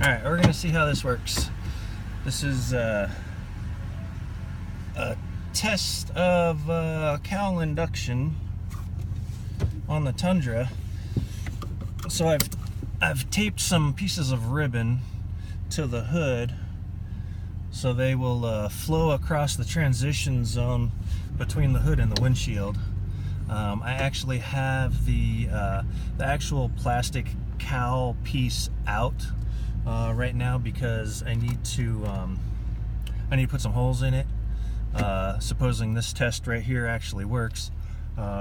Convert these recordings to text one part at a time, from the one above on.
Alright, we're going to see how this works. This is a test of Cowl induction on the Tundra. So I've taped some pieces of ribbon to the hood so they will flow across the transition zone between the hood and the windshield. I actually have the actual plastic cowl piece out right now because I need to put some holes in it. Supposing this test right here actually works,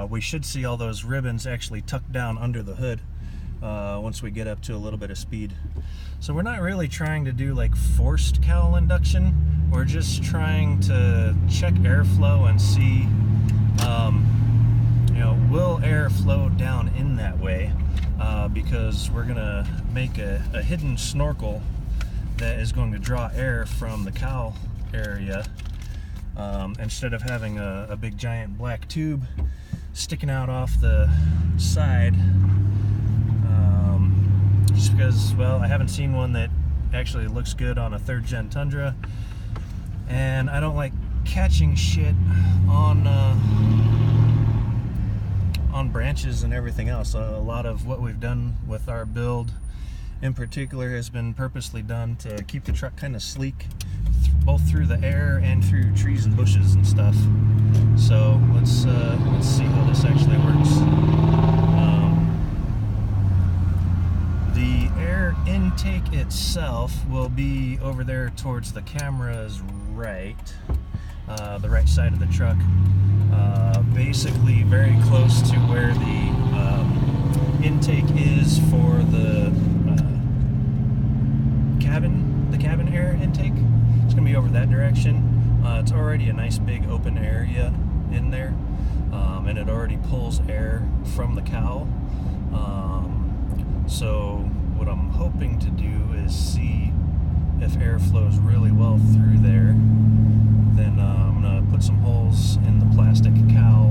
we should see all those ribbons actually tucked down under the hood once we get up to a little bit of speed. So we're not really trying to do like forced cowl induction. We're just trying to check airflow and see, will air flow down in that way? Because we're gonna make a hidden snorkel that is going to draw air from the cowl area instead of having a big giant black tube sticking out off the side. Just because, well, I haven't seen one that actually looks good on a 3rd gen Tundra, and I don't like catching shit on branches and everything else. A lot of what we've done with our build in particular has been purposely done to keep the truck kind of sleek, both through the air and through trees and bushes and stuff. So let's see how this actually works. The air intake itself will be over there towards the camera's right, the right side of the truck. Basically very close to where the intake is for the cabin air intake. It's going to be over that direction. It's already a nice big open area in there, and it already pulls air from the cowl. So what I'm hoping to do is see if air flows really well through there. Then I'm going to put some holes in the plastic cowl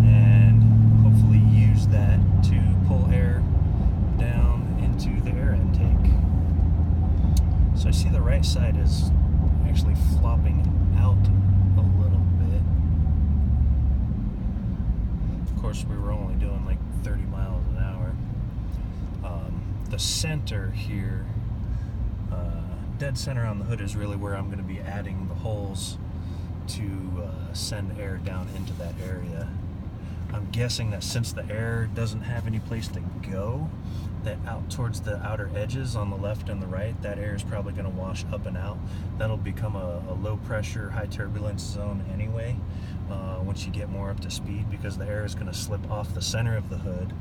and hopefully use that to pull air down into the air intake. So I see the right side is actually flopping out a little bit. Of course, we were only doing like 30 miles an hour. The center here, dead center on the hood, is really where I'm going to be adding the holes to send air down into that area. I'm guessing that since the air doesn't have any place to go, that out towards the outer edges on the left and the right, that air is probably going to wash up and out. That'll become a low pressure, high turbulence zone anyway once you get more up to speed, because the air is going to slip off the center of the hood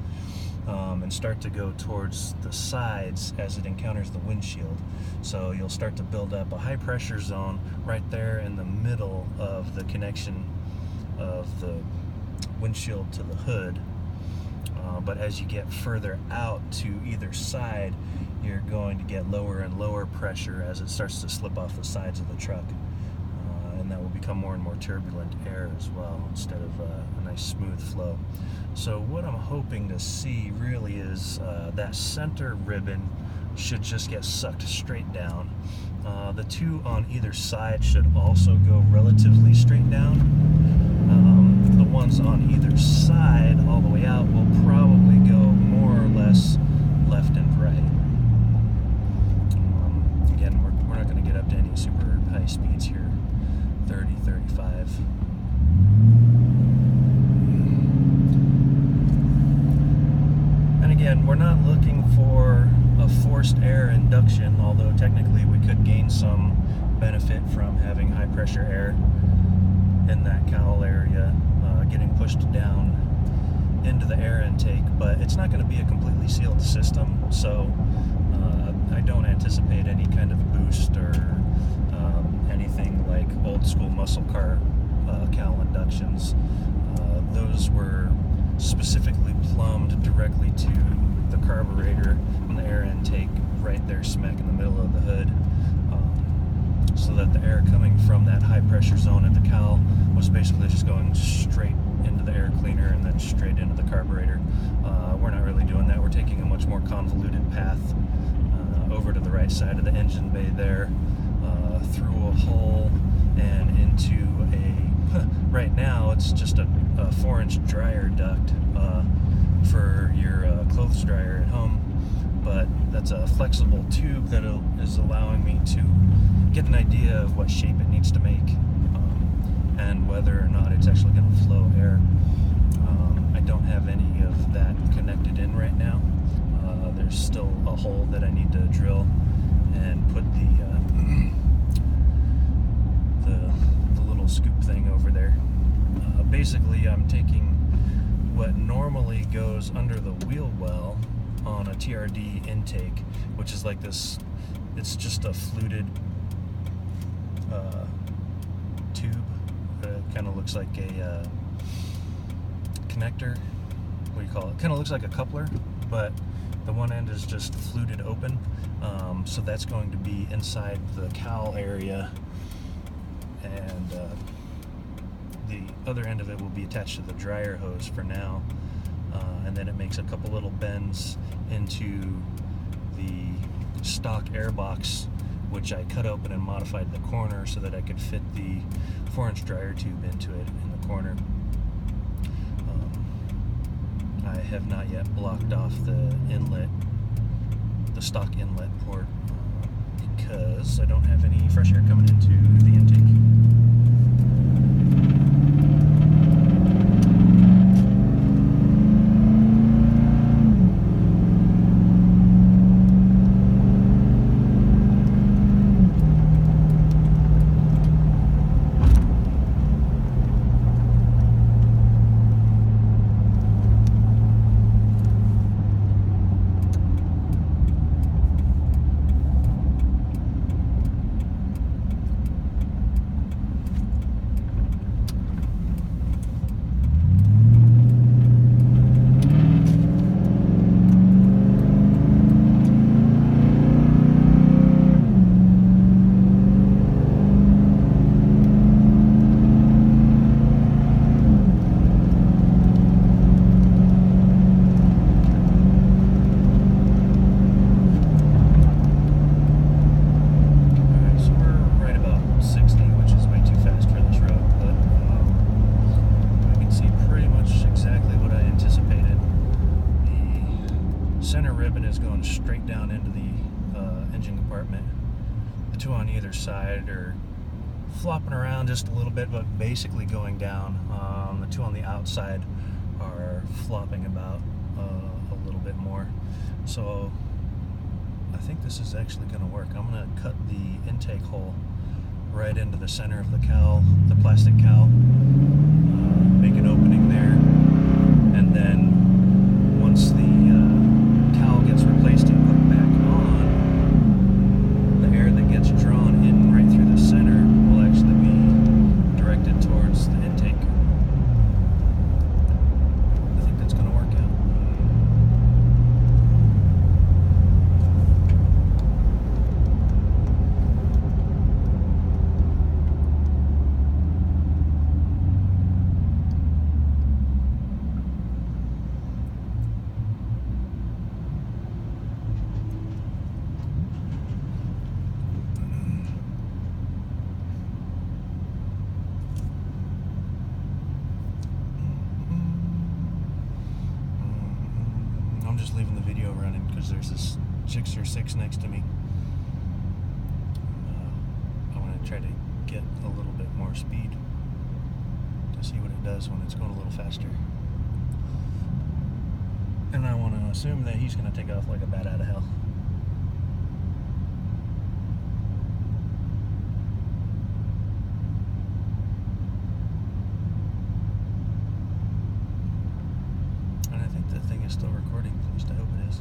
and start to go towards the sides as it encounters the windshield. So you'll start to build up a high pressure zone right there in the middle of the connection of the windshield to the hood. But as you get further out to either side, you're going to get lower and lower pressure as it starts to slip off the sides of the truck. And that will become more and more turbulent air as well, instead of a nice smooth flow. So what I'm hoping to see really is that center ribbon should just get sucked straight down. The two on either side should also go relatively straight down. The ones on either side all the way out will probably go more or less left and right. Again, we're not going to get up to any super high speeds here, 30, 35. And again, we're not looking for a forced air induction, although technically we could gain some benefit from having high pressure air in that cowl area getting pushed down into the air intake, but it's not going to be a completely sealed system, so I don't anticipate any kind of boost or anything like old school muscle car cowl inductions. Those were specifically plumbed directly to the carburetor and the air intake right there smack in the middle of the hood, so that the air coming from that high pressure zone at the cowl was basically just going straight into the air cleaner and then straight into the carburetor. We're not really doing that. We're taking a much more convoluted path over to the right side of the engine bay there, through a hole and into a, right now it's just a 4-inch dryer duct for your clothes dryer at home, but that's a flexible tube that is allowing me to get an idea of what shape it needs to make, and whether or not it's actually going to flow air. I don't have any of that connected in right now. There's still a hole that I need to drill and put the little scoop thing over there. Basically, I'm taking what normally goes under the wheel well on a TRD intake, which is like this, it's just a fluted tube. Kind of looks like a connector. What do you call it? Kind of looks like a coupler, but the one end is just fluted open. So that's going to be inside the cowl area, and the other end of it will be attached to the dryer hose for now, and then it makes a couple little bends into the stock air box, which I cut open and modified the corner so that I could fit the 4-inch dryer tube into it in the corner. I have not yet blocked off the inlet, the stock inlet port, because I don't have any fresh air coming into the intake. Center ribbon is going straight down into the engine compartment. The two on either side are flopping around just a little bit, but basically going down. The two on the outside are flopping about a little bit more. So I think this is actually going to work. I'm going to cut the intake hole right into the center of the cowl, the plastic cowl, make an opening there, and then once the cowl gets replaced and put back on, the air that gets drawn in right through the center will actually be directed towards the intake. I think that's going to work out. I'm just leaving the video running because there's this Gixxer 6 next to me. I want to try to get a little bit more speed to see what it does when it's going a little faster. And I want to assume that he's going to take off like a bat out of hell. And I think the thing is still recording, at least I hope it is.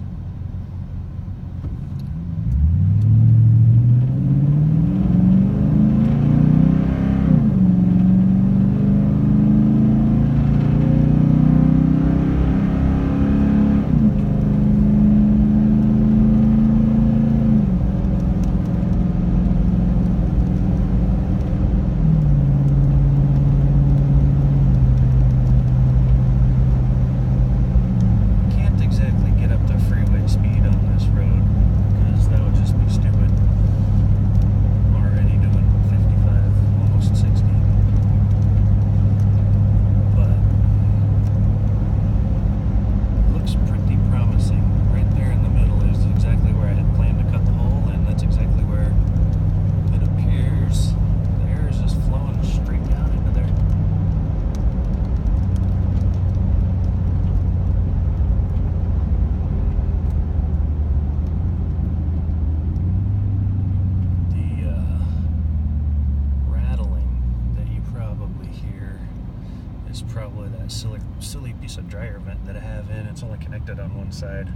silly piece of dryer vent that I have in. It's only connected on one side,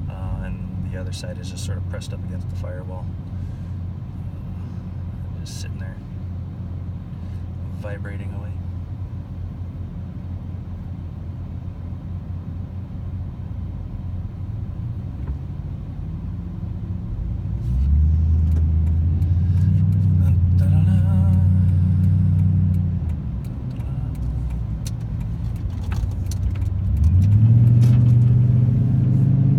and the other side is just sort of pressed up against the firewall. Just sitting there, vibrating away.